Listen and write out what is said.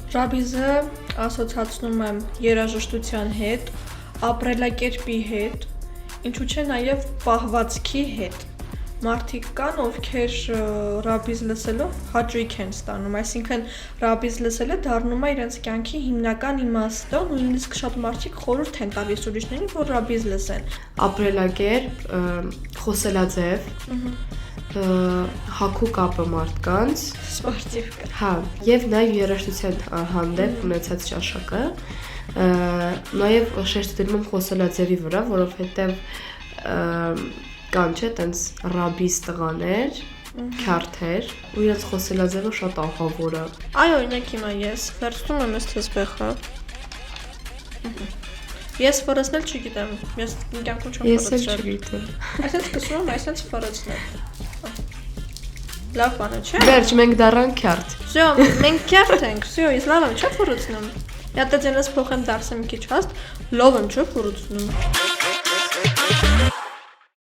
Ռաբիզը ասոցացնում եմ երաժշտության հետ, ապրելակերպի հետ, ինչու՞ չէ նաև պահվածքի հետ։ Մարդիկ կան, ովքեր ռաբիզ լսելով հաճույք են ստանում, այսինքն ռաբիզ լսելը դառնում է իրենց կյանքի հիմնական իմաստը, նույնիսկ շատ մարդիկ խորհուրդ են տալիս ուրիշներին, որ ռաբիզ լսեն։ Ապրելակերպ, խոսելաձև, հագու կապը մարդկանց, Սպորտիվ։ հա, եւ նաեւ երաժշտության հանդեպ ունեցած ճաշակը, նաեւ շեշտել եմ խոսելաձևի վրա, որովհետեւ կան չէ, տենց ռաբիս տղաներ, քյարթեր, ու իրենց խոսելաձևը շատ ահավոր է։ Այ օրինակ հիմա ես վերցնում եմ այս թեզբեխը։ Ես ֆորեցնել չգիտեմ, ես իմ կյանքում չեմ Ես էլ ֆորեցրել։ չգիտեմ։ Այսինքն սկսում եմ այսպես ֆորեցնել։ Լավ բան է, չէ՞։ Վերջ մենք դառան քյարթ։ Всё, մենք քյարթ ենք, всё, ես լավ եմ, չէ՞ ֆորեցնում։ Я դե ձենս փոխեմ դարձեմ մի քիչ հաստ, լավ եմ, չէ՞ ֆորեցնում։